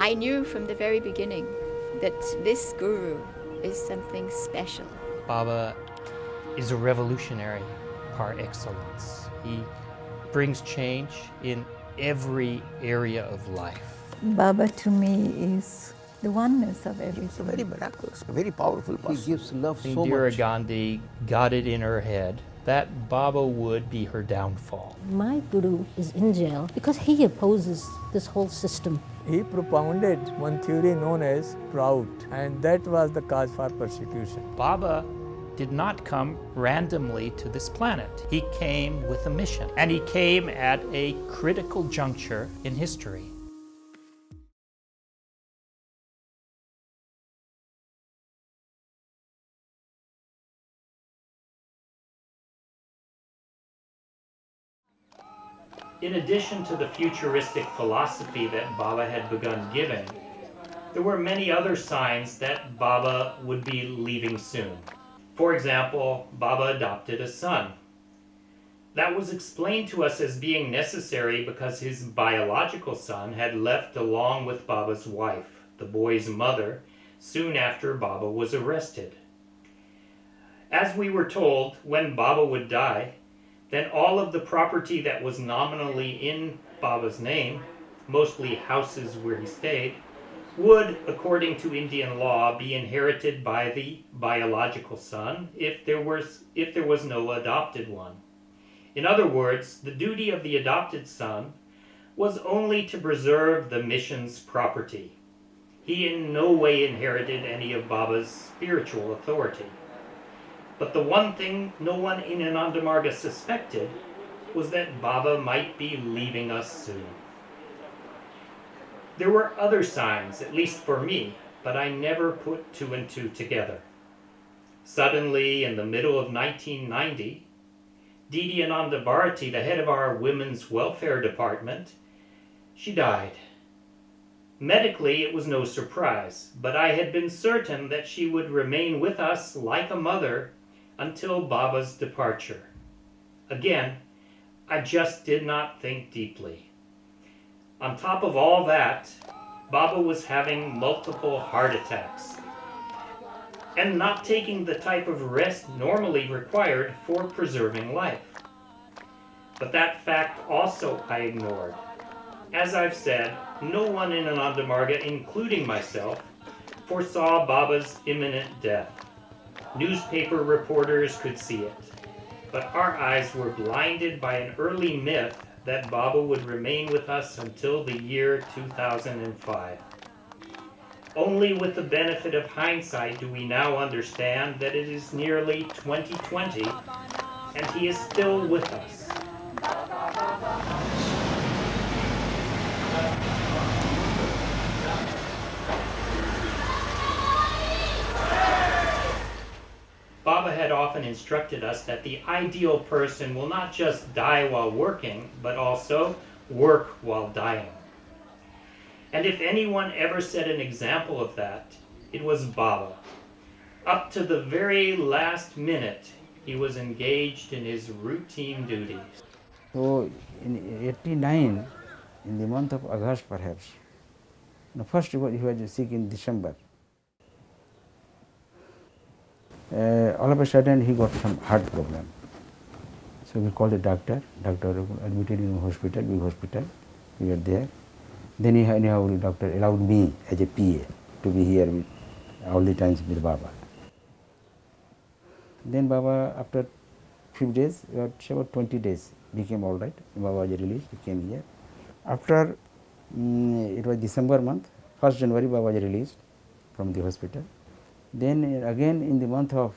I knew from the very beginning that this guru is something special. Baba is a revolutionary par excellence. He brings change in every area of life. Baba to me is the oneness of everything. It's a very miraculous, a very powerful person. He gives love so Indira much. Gandhi got it in her head that Baba would be her downfall. My guru is in jail because he opposes this whole system. He propounded one theory known as proud, and that was the cause for persecution. Baba did not come randomly to this planet. He came with a mission, and he came at a critical juncture in history. In addition to the futuristic philosophy that Baba had begun giving, there were many other signs that Baba would be leaving soon. For example, Baba adopted a son. That was explained to us as being necessary because his biological son had left along with Baba's wife, the boy's mother, soon after Baba was arrested. As we were told, when Baba would die, then all of the property that was nominally in Baba's name, mostly houses where he stayed, would, according to Indian law, be inherited by the biological son if there was no adopted one. In other words, the duty of the adopted son was only to preserve the mission's property. He in no way inherited any of Baba's spiritual authority. But the one thing no one in Anandamarga suspected was that Baba might be leaving us soon. There were other signs, at least for me, but I never put two and two together. Suddenly, in the middle of 1990, Didi Ananda Bharati, the head of our women's welfare department, she died. Medically, it was no surprise, but I had been certain that she would remain with us like a mother until Baba's departure. Again, I just did not think deeply. On top of all that, Baba was having multiple heart attacks and not taking the type of rest normally required for preserving life. But that fact also I ignored. As I've said, no one in Anandamarga, including myself, foresaw Baba's imminent death. Newspaper reporters could see it, but our eyes were blinded by an early myth that Baba would remain with us until the year 2005. Only with the benefit of hindsight do we now understand that it is nearly 2020 and he is still with us. Baba had often instructed us that the ideal person will not just die while working, but also work while dying. And if anyone ever set an example of that, it was Baba. Up to the very last minute, he was engaged in his routine duties. So in 89, in the month of August perhaps, first he was sick in December. All of a sudden he got some heart problem. So we called the doctor. Doctor admitted in a hospital, big hospital. We were there. Then anyhow the doctor allowed me as a PA to be here with all the times with Baba. Then Baba, after few days, about 20 days, became all right. Baba was released, he came here. After it was December month, 1st January Baba was released from the hospital. Then again in the month of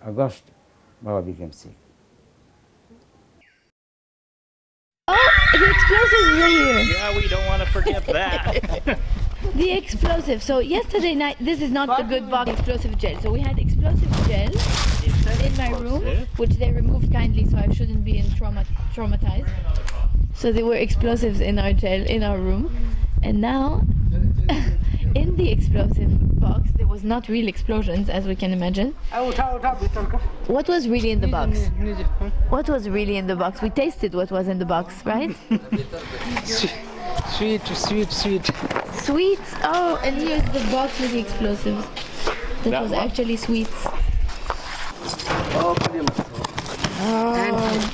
August, Baba became sick. Oh, the explosives were here. Yeah, we don't want to forget that. The explosive. So yesterday night, this is not the good box explosive gel. So we had explosive gel in my room, which they removed kindly, so I shouldn't be traumatized. So there were explosives in our gel in our room, and now in the explosive box there was not real explosions, as we can imagine. What was really in the box? What was really in the box? We tasted what was in the box, right? Sweet. Sweets. Oh, and here's the box with the explosives. That was actually sweets. And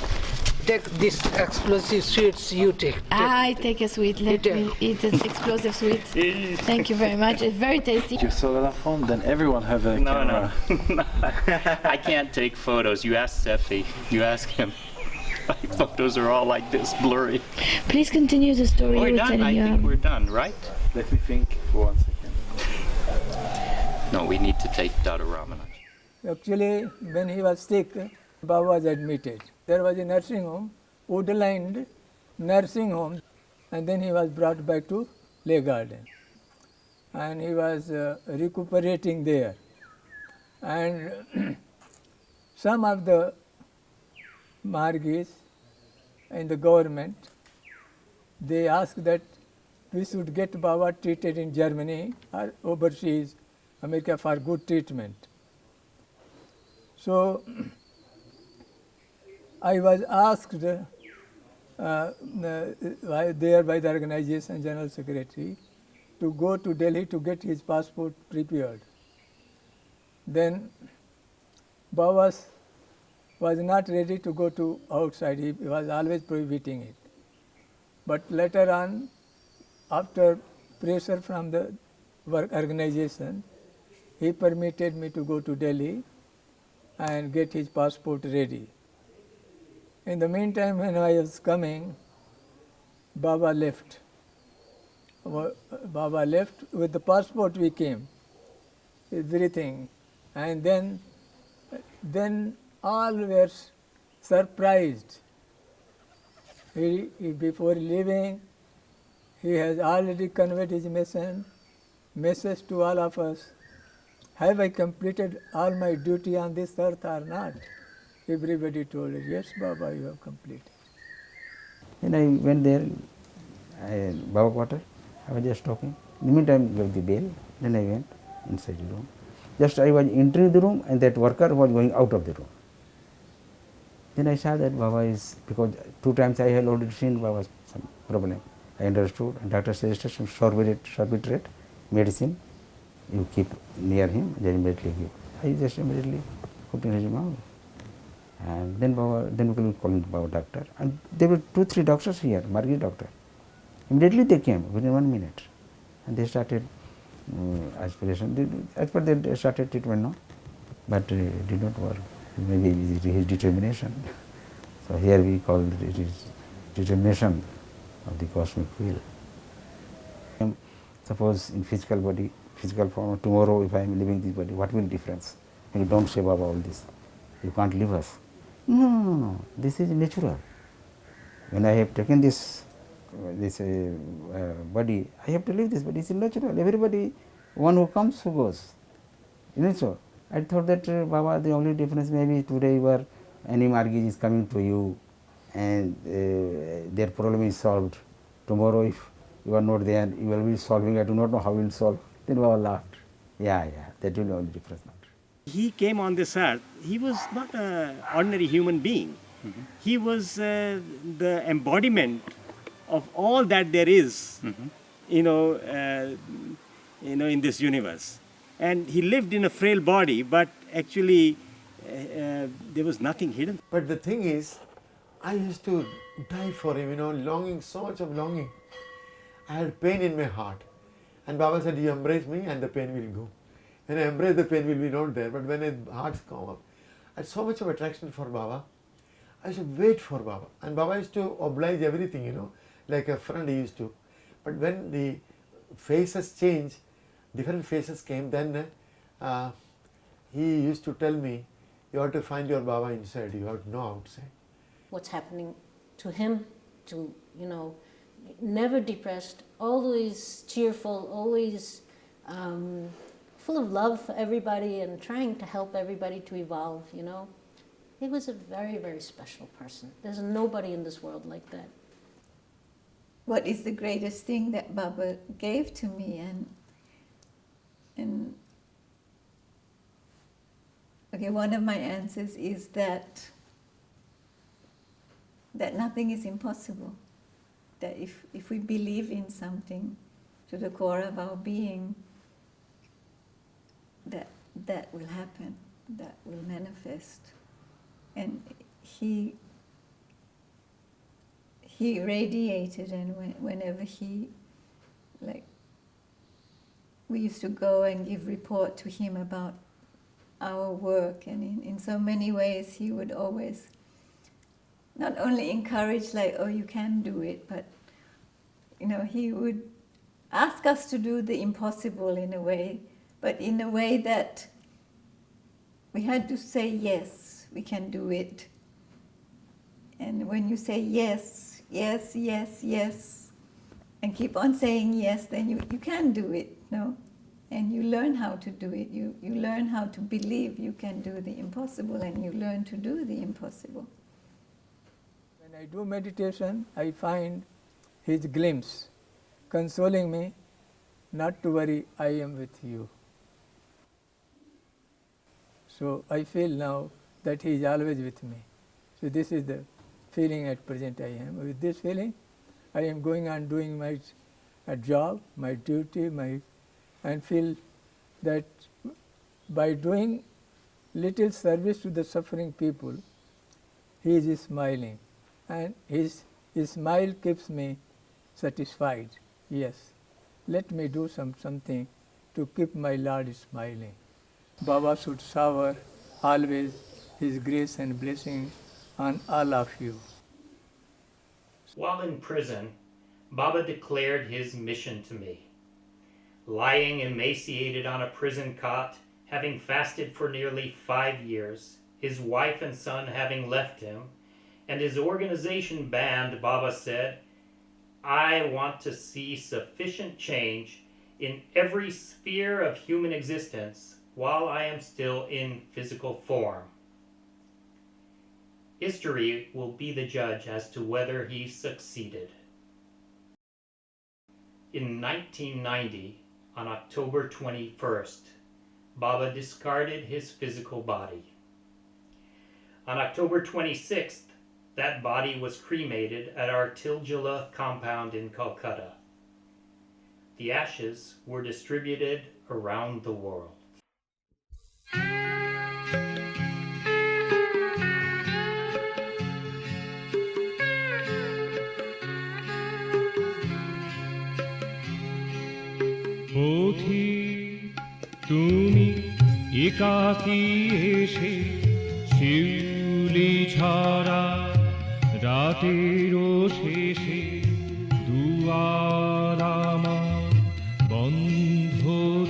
take this explosive sweets you take. I take a sweet. Let me eat an explosive sweet. Thank you very much. It's very tasty. You saw that phone? Then everyone have a camera. No. I can't take photos. You ask Sefi. You ask him. My photos are all like this, blurry. Please continue the story We're you were done. telling I you. think we're done, right? Let me think for 1 second. No, we need to take Dada Ramanaj. Actually, when he was sick, Baba was admitted. There was a nursing home, wood-lined nursing home, and then he was brought back to Leh Garden. And he was recuperating there. And some of the Margis in the government, they asked that we should get Baba treated in Germany or overseas, America, for good treatment. So I was asked there by the organization general secretary to go to Delhi to get his passport prepared. Then Baba was not ready to go to outside. He was always prohibiting it. But later on, after pressure from the work organization, he permitted me to go to Delhi and get his passport ready. In the meantime, when I was coming, Baba left. Baba left. With the passport we came, everything. And then all were surprised. Before leaving, he has already conveyed his message to all of us. Have I completed all my duty on this earth or not? Everybody told us, yes, Baba, you have completed. Then I went there, Baba quarter, I was just talking. In the meantime, gave the bell, then I went inside the room. Just I was entering the room and that worker was going out of the room. Then I saw that Baba is, because 2 times I had already seen Baba's some problem. I understood, and doctor suggested some sorbitrate medicine. You keep near him, then immediately give. I just immediately put in his mouth. And then Baba, then we called Baba doctor. And there were 2-3 doctors here, Margis doctor. Immediately they came within 1 minute. And they started aspiration. As per they started treatment now, but it did not work. Maybe it is his determination. So here we call it is determination of the cosmic will. Suppose in physical body, physical form, tomorrow if I am leaving this body, what will difference? And you don't say Baba all this. You can't leave us. No. This is natural. When I have taken this body, I have to leave this body. It's natural. Everybody, one who comes, who goes. Isn't it so? I thought that Baba, the only difference maybe today any Margis is coming to you and their problem is solved. Tomorrow if you are not there, you will be solving. I do not know how you will solve. Then Baba laughed. Yeah, that will be the only difference. He came on this earth. He was not an ordinary human being. Mm-hmm. He was the embodiment of all that there is, in this universe. And he lived in a frail body, but actually there was nothing hidden. But the thing is, I used to die for him, longing, so much of longing. I had pain in my heart. And Baba said, you embrace me and the pain will go. When I embrace, the pain will be not there. But when the hearts come up, I had so much of attraction for Baba. I used to wait for Baba. And Baba used to oblige everything, like a friend he used to. But when the faces changed, different faces came, then he used to tell me, you have to find your Baba inside, you have to know outside. What's happening to him, never depressed, always cheerful, always full of love for everybody and trying to help everybody to evolve, He was a very, very special person. There's nobody in this world like that. What is the greatest thing that Baba gave to me? And okay, one of my answers is that nothing is impossible. That if we believe in something, to the core of our being, that will happen, that will manifest. And he radiated, and whenever he, like, we used to go and give report to him about our work, and in so many ways he would always not only encourage, like, oh, you can do it, but he would ask us to do the impossible in a way, but in a way that we had to say, yes, we can do it. And when you say yes, yes, yes, yes, and keep on saying yes, then you can do it, no? And you learn how to do it. You learn how to believe you can do the impossible, and you learn to do the impossible. When I do meditation, I find his glimpse, consoling me, not to worry, I am with you. So I feel now that he is always with me. So this is the feeling at present I am. With this feeling, I am going on doing my job, my duty, and feel that by doing little service to the suffering people, he is smiling, and his smile keeps me satisfied. Yes, let me do something to keep my Lord smiling. Baba should shower always his grace and blessing on all of you. While in prison, Baba declared his mission to me. Lying emaciated on a prison cot, having fasted for nearly 5 years, his wife and son having left him, and his organization banned, Baba said, I want to see sufficient change in every sphere of human existence while I am still in physical form. History will be the judge as to whether he succeeded. In 1990, on October 21st, Baba discarded his physical body. On October 26th, that body was cremated at our Tiljala compound in Calcutta. The ashes were distributed around the world. পথিক তুমি একাকী এসে শিউলি ঝরা রাতেরও শেষে দুয়ার আমার বন্ধ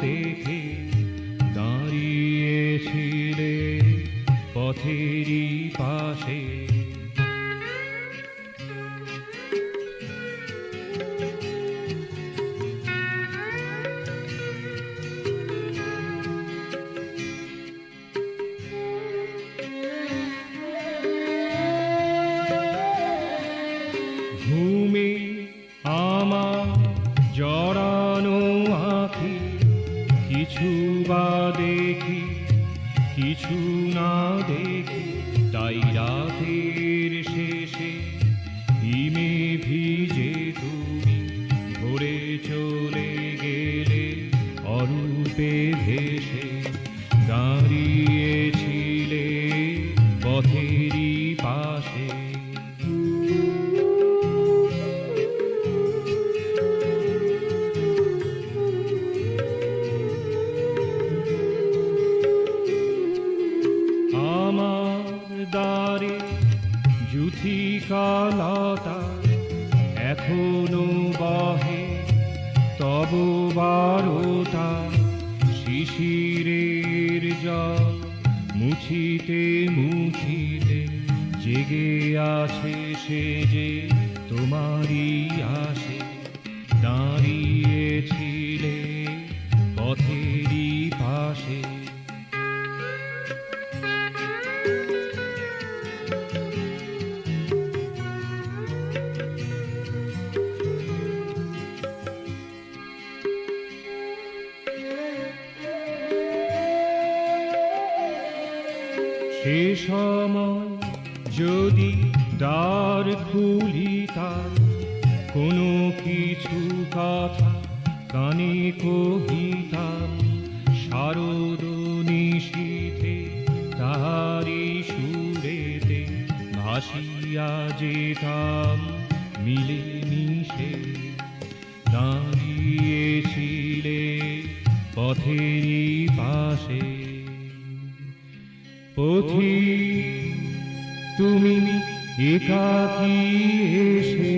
দেখে দাঁড়িয়েছিলে পথেরই পাশে। ঘুমে আমার জড়ানো আঁখি কিছু বা দেখি কিছু না দেখি, তাই রাতের শেষে হিমে ভিজে তুমি ভোরে চলে গেলে অরূপে ভেসে, দাঁড়িয়েছিলে পথেরই পাশে। দ্বারে যুথিকালতা এখনো বহে, তব বারতা শিশিরের জল মুছিতে মুছিতে জেগে আছে সে যে তোমারই আসে, দাঁড়িয়েছিলে পথেরই পাশে। সে সময় যদি দ্বার খুলিতাম, কোনো কিছু কথা কানে কহিতাম শারদ নিশীথে তাহারি সুরেতে ভাসিয়া যেতাম মিলে মিশে দাঁড়িয়েছিলে পথেরই পাশে পথিক তুমি একাকী এসে